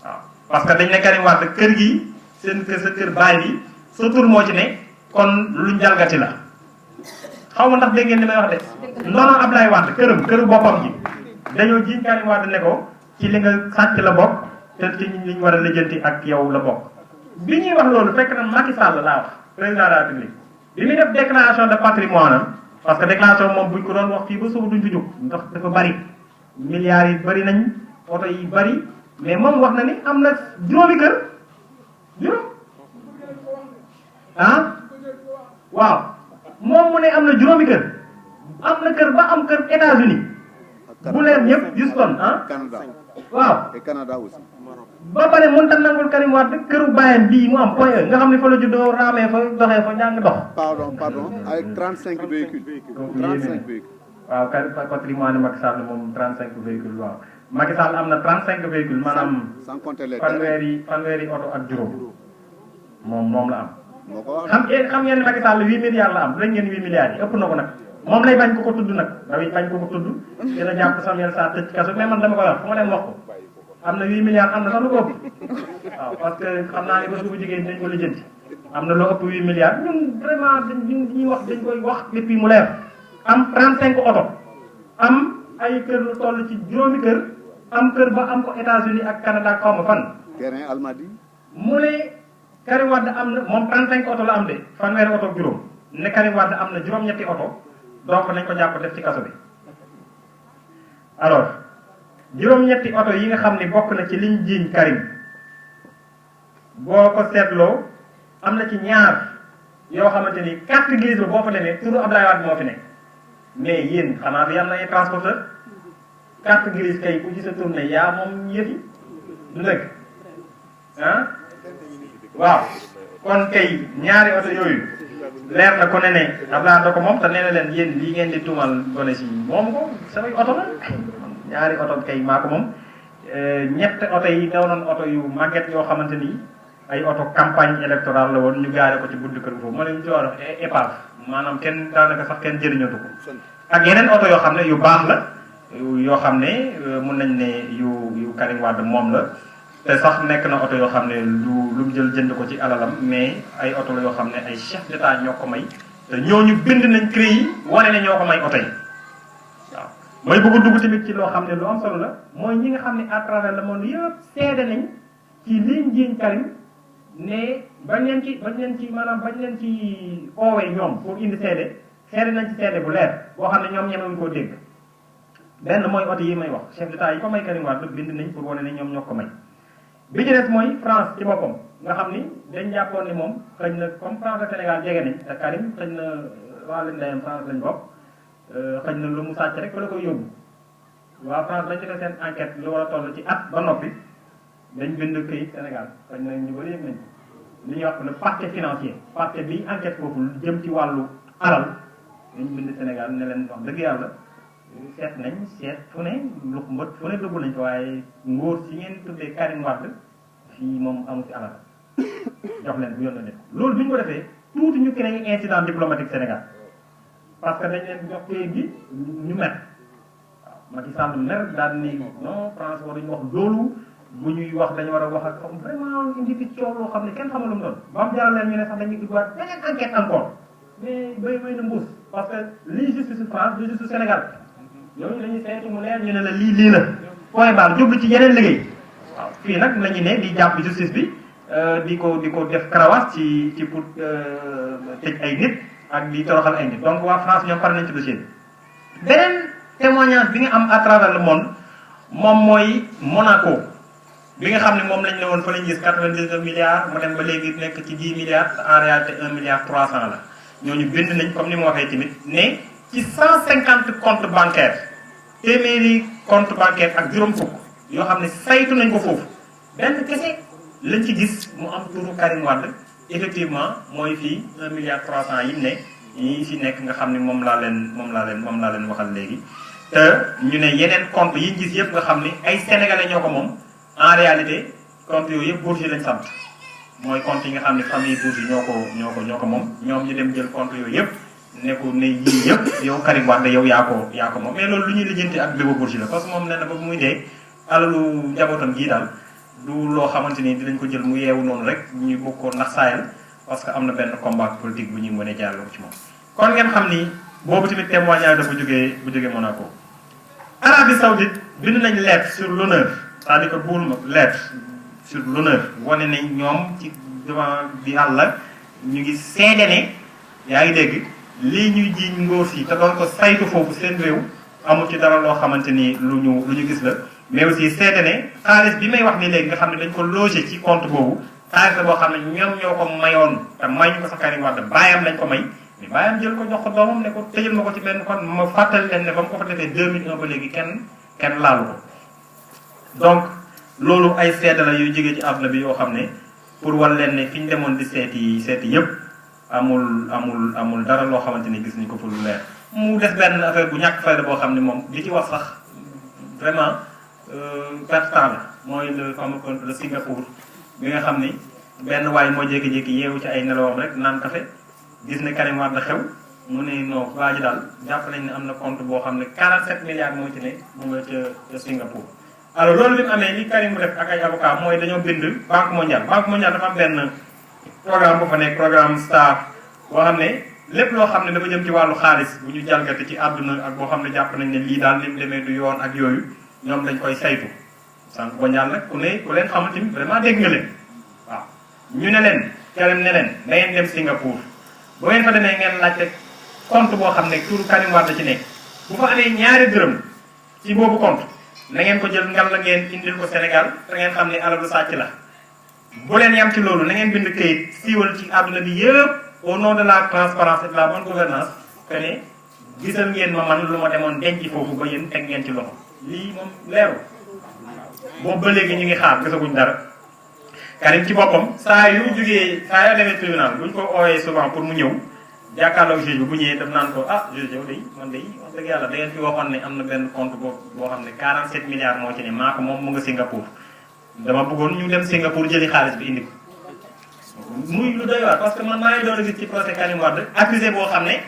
waaw parce que dañ ne Karim Wade kër gi sa kër baay bi sa tur moo ci ne kon luñ jalgati la xaw ma ndax dégg ngeen li may wax de ndono Ablaye Wade këru boppam ji dañoo jiiñ Karim Wade ne ko ci li nga sàcc la bokk te ci li ñu war a lijjanti ak yow la bokk bi ñuy wax loolu fekk na Macky Sall laa wax président de la République bi muy def déclaration de patrimoine am parce que déclaration moom buñ ko doon wax fii ba suba duñ fi jóg ndax dafa bari milliards yi bari nañ oto yi bari mais moom wax na ni am na juróomi kër juróom waaw moom mu ne am na juróomi kër am na kër ba am kër États-Unis bu leen yëpp Houston ah. Canada. waaw. et Canada aussi. ba pare mënut a nangul Karim Wade këru bàyyam bii mu am point nga xam ne fa la juddoo raamee fa doxee fa ñaa ngi dox. pardon avec 35 véhicules. 35 véhicules. waaw patrimoine Macky Sall moom 35 véhicules waaw Macky Sall am na 35 véhicules maanaam. sans compter les fanweeri oto ak juróom moom la am. moo ko wax xam ngeen Macky Sall 8 milliards la am dinañ ngeen 8 milliards yi ëpp na ko nag moom lay bañ ko ko tudd nag dafay bañ ko ko tudd dina jàpp Samuel Sarr tëj kaso mais man dama koy wax fu ma leen wax ko am na 8 milliards am na sax lu ko ëpp waaw parce que xam naa ne ba suba jigéen dañ ko lijjanti am na lu ëpp 8 milliards ñun vraiment ñuy wax dañ koy wax depuis mu leer am 35 oto am ay kër lu toll ci juróomi kër am kër ba am ko États-Unis ak Canada xaw ma fan. terrain Almadi. mu ne Karim Wade am na moom 35 oto la am de fanweeri oto ak juróom ne Karim Wade am na juróom-ñetti oto donc nañ ko jàpp def ci kaso bi. alors juróom-ñetti oto yi nga xam ne bokk na ci liñ jiiñ Karim boo ko seetloo am na ci ñaar yoo xamante ni carte grise ba boo fa demee turu Abdoulaye Wade moo fi nekk mais yéen xanaa fi yàlla na ay transporteur carte grise kay ku ci sa tourné yaa moom yëfi du dëgg ah waaw kon kay ñaari oto yooyu leer na ko ne ne Abdoulaye da ko moom te nee na leen yéen lii ngeen di tuumal gone si moomu ko samay oto la ñaari oto kay maa ko moom ñett oto yi doonoon oto yu màgget yoo xamante ni ay oto campagne électorale la woon ñu gaare ko ci buntu kër foofu moo leen ci war a épave maanaam kenn daanaka sax kenn jëriñootu ko ak yeneen oto yoo xam ne yu baax la yoo xam ne mun nañ ne yu Karim Wade moom la te sax nekk na oto yoo xam ne lu mu jël jënd ko ci alalam mais ay oto la yoo xam ne ay chef d'état ñoo ko may te ñooñu bind nañ CREI yi wane ne ñoo ko may oto yi waaw mooy bëgg a dugg tamit ci loo xam ne lu am solo la mooy ñi nga xam ne à travers le monde yëpp seede nañ ci liñ jiiñ Karim ne bañ leen ci maanaam bañ leen ci oowee ñoom pour indi seede nañ ci seede bu leer boo xam ne ñoom ñemewuñ koo dégg benn mooy oto yi may wax chef d'état yi ko may Karim Wade bind nañ pour wane ne ñoom ñoo ko may bi ci des mooy France ci boppam nga xam ni dañ jàppoon ni moom xëy na comme France ak Sénégal jege nañ te Karim xëy na waa leen ndeyam France lañ bokk xëy na lu mu sàcc rek fa la koy yóbbu waa France dañ defee seen enquête lu war a toll ci at ba noppi dañ bind këyit Sénégal xëy na ñu bëri yëg nañ li ñuy wax le parquet financier parquet bi enquête foofu jëm ci wàllu alal dañ bind Sénégal ne leen wax dëgg yàlla seet nañ seet fu ne lu mbët fu ne dugg nañ ko waaye ngóor si ngeen tuddee Karim Wade fii moom amu ci alal jox leen bu yónnee def loolu bi ñu ko defee tuuti ñu créé incident diplomatique Sénégal parce que dañ leen jox këyit gi ñu mer waaw Macky Sall mer daal ni non France waruñu wax loolu bu ñuy wax dañu war a wax ak comme vraiment indi fi coow loo xam ne kenn xamul lu mu doon ba mu jaral leen ñu ne sax dañuy duggaat beneen enquête encore mais bay na mbuus parce que lii justice France du justice Sénégal ñooñu dañuy seetu mu leer ñu ne la lii la point barre jublu ci yeneen liggéey waaw fii nag la ñu ne di jàpp justice bi di ko def karawaas ci pour tëj ay nit ak di toroxal ay nit donc waa France ñoom pare nañ ci dossier bi. beneen témoignage bi nga am à travers le monde moom mooy Monaco bi nga xam ne moom lañ ne woon fa lañ gis 99 milliards mu dem ba léegi nekk ci 10 milliards en réalité 1 milliard 300 la ñooñu bind nañ comme ni ma waxee tamit ne. ci 150 comptes bancaires téeméeri compte bancaire ak juróom fukk yoo xam ne saytu nañ ko foofu benn kese lañ ci gis mu am turu Karim Wade effectivement mooy fii 1 milliard 300 yi mu ne yi fi nekk nga xam ne moom laa leen waxal léegi. te ñu ne yeneen compte yi ñu gis yëpp nga xam ne ay sénégalais ñoo ko moom en réalité compte yooyu yëpp bourse yi lañ sant mooy compte yi nga xam ne famille bourse yi ñoo ko moom ñoom ñu dem jël compte yooyu yëpp. nekku ne yii yëpp yow Karim Wade yow yaa ko moom mais loolu lu ñuy lijjanti ak Bibo Bourgi la parce que moom nee na ba muy dee alalu njabootam gii daal du loo xamante ni dinañ ko jël mu yeewu noonu rek ñu bëgg ko nax saayal parce que am na benn combat politique bu ñuy mën a jaarloo ci moom. kon ngeen xam ni boobu tamit témoignage dafa bu jógee Monaco. Arabie Saoudite bind nañ lettre sur l'honneur c'est-à-dire que buul ma lettre sur l'honneur wane ne ñoom ci devant bi Yàlla ñu ngi seede ne yaa ngi dégg. lii ñuy jiiñ ngóor si te doon ko saytu foofu seen réew amul ci dara loo xamante ni lu ñu gis la mais aussi seede ne xaalis bi may wax ni léegi nga xam ne dañ ko logé ci compte boobu xaalis la boo xam ne ñoom ñoo ko mayoon te may ñu ko sax Karim Wade baayam lañ ko may mais bàyyam jël ko jox ko doomam ne ko tëjal ma ko ci benn kon ma fàttali leen ne ba mu ko fa defee 2001 ba léegi kenn laalu ko donc loolu ay seede la yuy jógee ci àdduna bi yoo xam ne pour wan leen ne fi ñu demoon di seeti yëpp amul dara loo xamante ni gis nañ ko pour lu leer. mu des benn affaire bu ñàkk fayda boo xam ne moom li ci wax sax vraiment perte temps la mooy le fameux compte de Singapour bi nga xam ni benn waay moo jékki-jékki yeewu ci ay nelawam rek naan café gis ne Karim Wade xew mu ne non waa ji daal jàpp nañ ne am na compte boo xam ne 47 milliards moo ci ne mu nga ca Singapour. alors loolu bi mu amee li Karim def ak ay avocat mooy dañoo bind Banque mondiale dafa am benn programme bu fa nekk programme STAR boo xam ne lépp loo xam ne dafa jëm ci wàllu xaalis bu ñu jalgati ci àdduna ak boo xam ne jàpp nañ ne lii daal li mu demee du yoon ak yooyu ñoom dañ koy saytu. Banque mondiale nag ku leen xamante ni vraiment dégg nga leen waaw ñu ne leen Karim ne leen da ngeen dem Singapour bu ngeen fa demee ngeen laajte compte boo xam ne turu Karim Wade ci nekk bu fa amee ñaari dërëm ci boobu compte na ngeen ko jël ngal la ngeen indil ko Sénégal te ngeen xam ne alalu sàcc la. bu leen yam ci loolu na ngeen bind kayit siiwal ci àdduna bi yëpp au nom de la transparence et de la bonne gouvernance que ne gisal ngeen ma man lu ma demoon denc foofu ba yéen teg ngeen ci loxo lii moom leeru boobu ba léegi ñu ngi xaar gisaguñ dara. Karim ci boppam saa yu jógee saa yoo demee tribunal buñ ko ooyee souvent pour mu ñëw jàkkaarloog juge bi bu ñëwee daf naan ko juge yow day man day wax dëgg yàlla da ngeen fi waxoon ne am na benn compte boo xam ne 47 milliards moo ci ne maa ko moom mu nga Singapour dama bëggoon ñu dem Singapour jëli xaalis bi indi ko muy lu doy waar parce que man maa ngi doon a gis ci procès Karim Wade accusé boo xam ne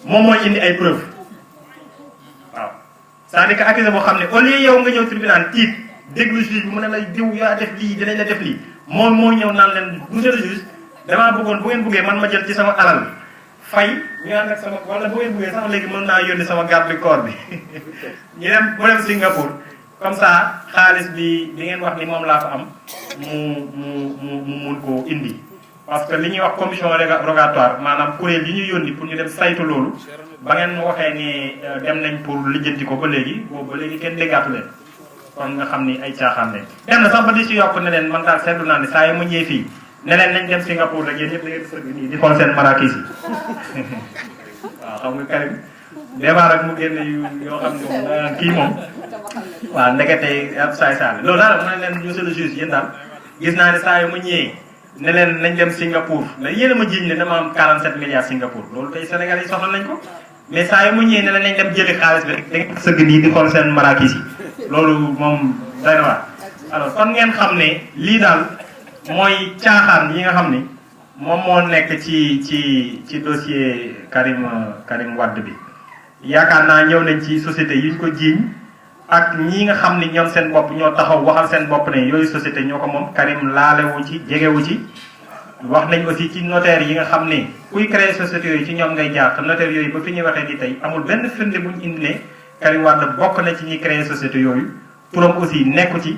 moom mooy indi ay preuve waaw c'est-à-dire que accusé boo xam ne au lieu yow nga ñëw tribunal tiit déglu juge bi mu ne la diw yaa def lii dinañ la def lii moom moo ñëw naan leen monsieur le juge damaa bëggoon bu ngeen bëggee man ma jël ci sama alal fay ñu ànd ak sama wala bu ngeen bëggee sax léegi mën naa yónni sama garde du corps bi ñu dem mu dem Singapour comme ça xaalis bi ngeen wax ni moom laa fa am mu mun koo indi. parce que li ñuy wax commission rogatoire maanaam kuréel yi ñu yónni pour ñu dem saytu loolu ba ngeen waxee ni dem nañ pour lijjanti ko ba léegi boobu ba léegi kenn déggaatu leen. kon nga xam ni ay caaxaan lañ dem na sax ba di ci yokk ne leen man daal seetlu naa ne saa yu ma ñëwee fii ne leen nañ dem Singapour rek yéen ñëpp da ngeen sëgg nii di xool seen marakis yi waaw xam nga Karim débat rek mu génn yoo xam ne kii moom waaw ndekete ab saay loolu daal mu ne leen monsieur le juge yéen daal gis naa ne saa yu ma ñëwee ne leen nañ dem Singapour mais yéen a ma jiiñ ne dama am 47 milliards Singapour loolu tey Sénégal yi soxla nañ ko mais saa yu ma ñëwee ne leen nañ dem jëli xaalis bi rek da ngeen sëgg nii di xool seen marakis yi loolu moom day na waar alors kon ngeen xam ne lii daal mooy caaxaan yi nga xam ni moom moo nekk ci dossier Karim Wade bi yaakaar naa ñëw nañ ci société yi ñu ko jiiñ ak ñi nga xam ni ñoom seen bopp ñoo taxaw waxal seen bopp ne yooyu société ñoo ko moom Karim laalewu ci jegewu ci wax nañ aussi ci notaire yi nga xam ne kuy créer société yooyu ci ñoom ngay jaar te notaire yooyu ba fi ñuy waxee ni tey amul benn firnde buñ indi ne Karim Wade bokk na ci ñi créer société yooyu turam aussi nekku ci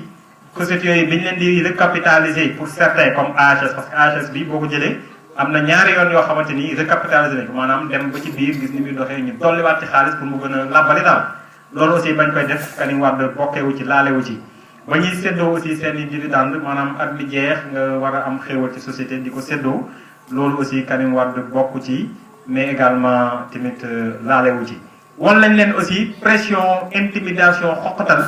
société yooyu bi ñu leen di recapitaliser pour certains comme AHS parce que AHS bi boo ko jëlee am na ñaari yoon yoo xamante ni recapitaliser nañ ko maanaam dem ba ci biir gis ni muy doxee ñu dolliwaat ci xaalis pour mu gën a labbali daal loolu aussi bañ koy def Karim Wade bokkewu ci laalewu ci ba ñuy séddoo aussi seen i dividende maanaam at mi jeex nga war a am xéewal ci société di ko séddoo loolu aussi Karim Wade bokk ci mais également tamit laalewu ci wan lañ leen aussi pression intimidation xoqatal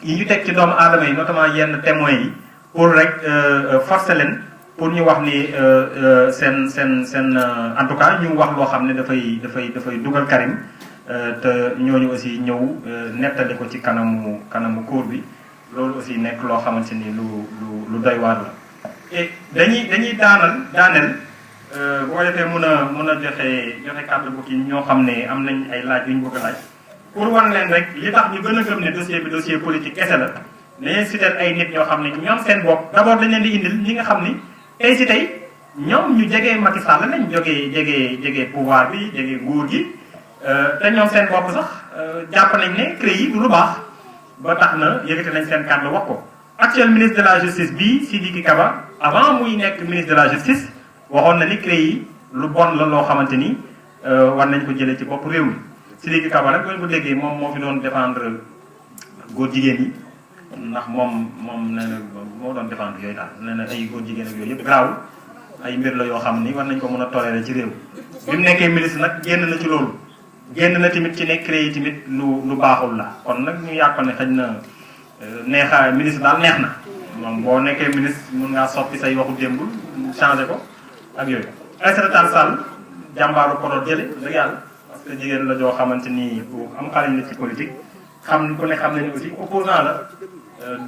yi ñu teg ci doomu aadama yi notamment yenn témoins yi pour rek forcer leen pour ñu wax ni seen en tout cas ñu wax loo xam ne dafay dugal Karim te ñooñu aussi ñëw nettali ko ci kanamu cour bi loolu aussi nekk loo xamante ni lu doy waar la. et dañuy daaneel bu ko defee mën a joxe kàddu bu kii ñoo xam ne am nañ ay laaj yu ñu bëgg a laaj pour wan leen rek li tax ñu gën a gëm ne dossier bi dossier politique kese la dañuy citer ay nit ñoo xam ne ñoom seen bopp d'abord dañ leen di indil ñi nga xam ni tey si tey ñoom ñu jege Macky Sall lañ jege pouvoir bi jege nguur gi te ñoom seen bopp sax jàpp nañ ne CREI yi du lu baax ba tax na yëkkati nañ seen kàddu wax ko. actuel ministre de la justice bi Sidiki Kaba avant muy nekk ministre de la justice waxoon na ni CREI yi lu bon la loo xamante ni war nañ ko jëlee ci bopp réew mi. Sidiki Kaba nag boo ko déggee moom moo fi doon défendre góor jigéen yi ndax moom nee na moo doon défendre yooyu daal nee na ay góor jigéen ak yooyu yëpp garaawul ay mbir la yoo xam ni war nañ ko mën a tolérer ci réew bi mu nekkee ministre nag génn na ci loolu génn na tamit ci ne CREI yi tamit lu baaxul la kon nag ñu yàpp ne xëy na neexaay ministre daal neex na moom boo nekkee ministre mun ngaa soppi say waxu démb changé ko ak yooyu. Aïssata Tall Sall jàmbaaru Podor jële dëgg yàlla parce que jigéen la joo xamante ni bu am xarañ la ci politique xam ku ne xam nañu aussi opposant la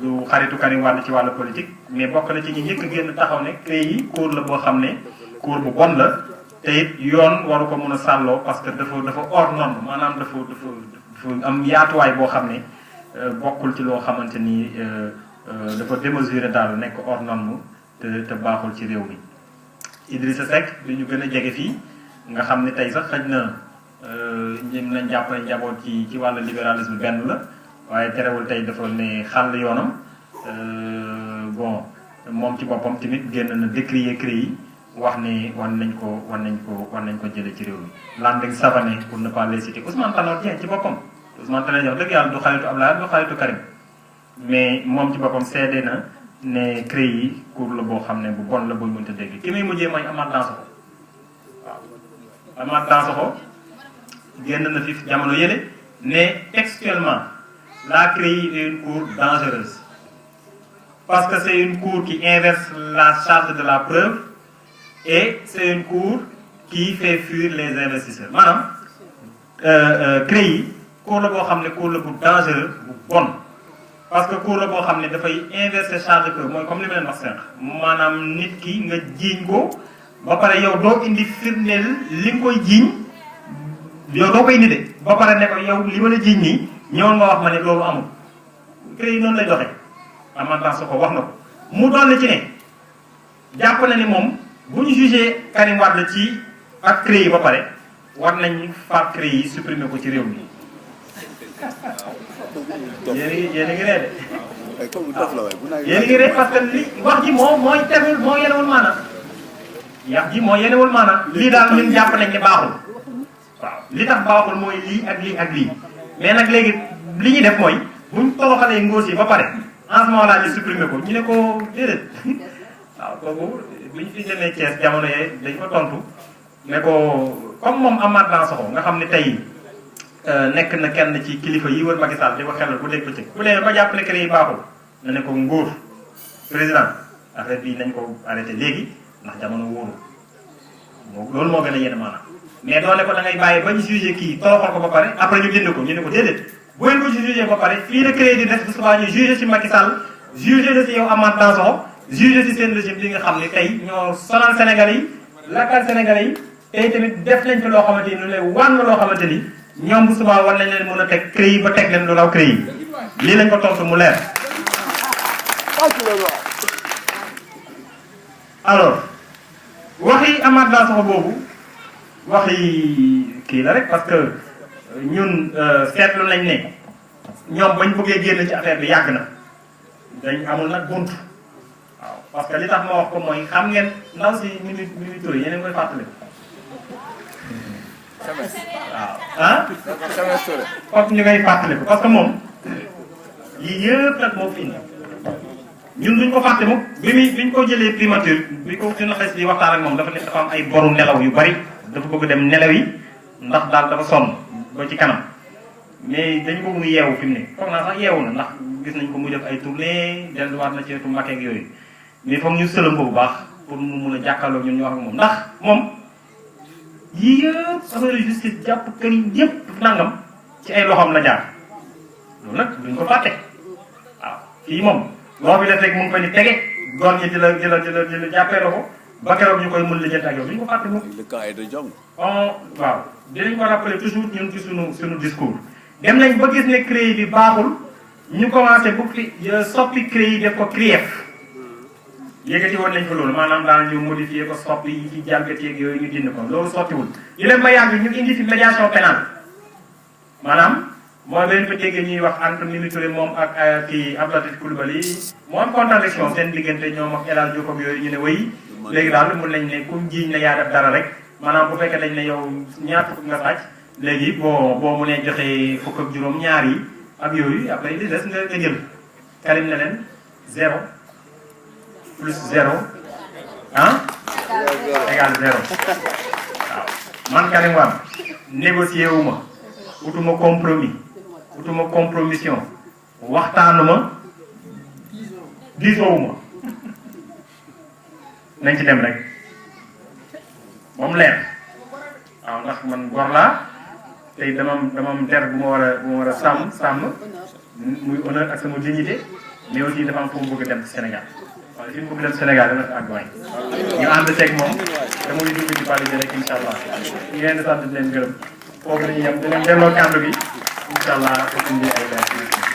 du xaritu Karim Wade ci wàllu politique mais bokk na ci ñi njëkk génn taxaw ne CREI yi cour la boo xam ne cour bu bon la te it yoon waru ko mun a sàlloo parce que dafa hors norme maanaam dafa am yaatuwaay boo xam ne bokkul ci loo xamante ni dafa démesuré daal nekk hors norme te baaxul ci réew mi. Idrissa Seck li ñu gën a jege fii nga xam ne tey sax xëj na ñim lañ jàpp ne njaboot ci wàllu libéralisme benn la waaye terewul tey dafa ne xàll yoonam bon moom ci boppam tamit génn na décrier CREI yi wax ne war nañ ko jële ci réew mi. Landing Savané pour ne pas les citer Ousmane Tanor Dieng ci boppam Ousmane Tanor Dieng dëgg yàlla du xaritu Abdoulaye du xaritu Karim mais moom ci boppam seede na ne CREI yi cour la boo xam ne bu bon la boo mënta dégg ki muy mujjee mooy Amath Dansokho waaw Amath Dansokho génn na fi jamono yële ne textuellement la CREI est une cour dangereuse parce que c'est une cour qui inverse la charge de la preuve et c'est une cour qui fait fuir les investisseurs maanaam CREI yi cour la boo xam ne cour la bu dangereux bu bon parce que cour la boo xam ne dafay inverser charge de preuve mooy comme li ma leen wax sànq maanaam nit ki nga jiiñ ko ba pare yow doo indi firndeel li nga koy jiiñ yow doo ko indi de ba pare ne ko yow li ma la jiiñ nii ñëwoon nga wax ma ne loolu amul CREI yi noonu lay doxee Amath Dansokho wax na ko mu doon ci ne jàpp na ni moom bu ñu jugé Karim Wade ci ak CREI yi ba pare war nañ faat CREI yi supprimer ko ci réew mi yéen a ngi ree de yéen a ngi ree parce que li wax ji mooy tegul moo yenewul maanaam yax ji moo yenewul maanaam lii daal ñun jàpp nañ ne baaxul waaw li tax baaxul mooy lii ak lii ak lii mais nag léegi li ñuy def mooy buñ toroxalee ngóos yi ba pare en ce moment là ñu supprimer ko ñu ne ko déedéet waaw kooku bi ñu fi demee Thiès jamono yee dañ ko tontu ne ko comme moom Amath Dansokho nga xam ne tey nekk na kenn ci kilifa yi wër Macky Sall di ko xelal bu dégg bëccëg bu dee ba jàpp ne CREI yi baaxul na ne ko nguur président affaire bi nañ ko arrêté léegi ndax jamono wóoru loolu moo gën a yéene maanaam mais doone ko da ngay bàyyi ba ñu jugé kii toroxal ko ba pare après ñu bind ko ñu ne ko déedéet bu ngeen ko jugé ba pare fii la CREI di def bu subaa ñu jugé ci Macky Sall jugé la ci yow Amath Dansokho jugé ci seen régime bi nga xam ne tey ñoo sonal Sénégalais yi lakkal Sénégalais yi tey tamit def nañ fi loo xamante ni lu lay wan loo xamante ni ñoom bu subaa war nañ leen mën a teg CREI yi ba teg leen lu raw CREI yi lii lañ ko tontu mu leer. alors waxi Amath Dansokho boobu waxi kii la rek parce que ñun seetlu nañ ne ñoom bañ bëggee génn ci affaire bi yàgg na dañ amul nag bunt waaw parce que li tax ma wax ko mooy xam ngeen ndaw si Mimi Touré yeneen koy fàttali waaw ah foog ñu ngay fàttaliku parce que moom yii yëpp nag moo fi indi ñun duñ ko fàtte mukk biñ ko jëlee primature bi ko suñu xes di waxtaan ak moom dafa ne dafa am ay boru nelaw yu bari dafa bëgg dem nelaw yi ndax daal dafa sonn ba ci kanam mais dañ ko mu yeewu fi mu ne foog naa sax yeewu na ndax gis nañ ko mu def ay tournée delluwaat na ci wetu Mbacké ak yooyu mais foog ñu sëlam ko bu baax pour mu mun a jàkkaarloo ñun ñu wax ak moom ndax moom yii yëpp affaire justice jàpp kër yi yëpp nangam ci ay loxoom la jaar loolu nag duñ ko fàtte waaw fii moom loo fi def rek mu ngi ko ni tege góor ñi di la jàppee la ko ba keroog ñu koy mën lijjanti ak yow duñ ko fàtte moom. le cas est de Diong. waaw dinañ ko rappeler toujours ñun ci sunu discours. dem nañ ba gis ne CREI bi baaxul ñu commencé bu soppi CREI def ko CREIF yëkkati woon nañ ko loolu maanaam daal ñu modifié ko soppi yi ci jalgati ak yooyu ñu dindi ko loolu sottiwul. ñu dem ba yàgg ñu indi fi médiation pénale maanaam mooy benn fa déggee ñuy wax entre Mimi Touré moom ak kii Abdou Latif Coulibaly moo am contradiction seen diggante ñoom ak El Hadj Diouf ak yooyu ñu ne wéy léegi daal mun nañ ne comme jiiñ ne yaa def dara rek maanaam bu fekkee dañ ne yow ñaar fukk nga sàcc léegi boo mënee joxe fukk ak juróom ñaar yi ak yooyu après li des nga jël Karim ne leen 0 plus 0 ah égal 0 waaw man Karim Wade négocié wu ma utuma compromis utuma compromission waxtaanuma diisoowu ma nañ ci dem rek moom leer waaw ndax man gor laa tey dama am der bu ma war a sàmm muy honneur ak sama dignité mais aussi dafa am fu mu bëgg a dem ci Sénégal waaye fi mu bëgg dem Sénégal dana fi àgg waay ñu ànd ceeg moom te muy dugg ci pali bi rek incha allah ñu leen di sant di leen gërëm foofu la ñuy yem di leen delloo kàddu gi incha allah indi ay leer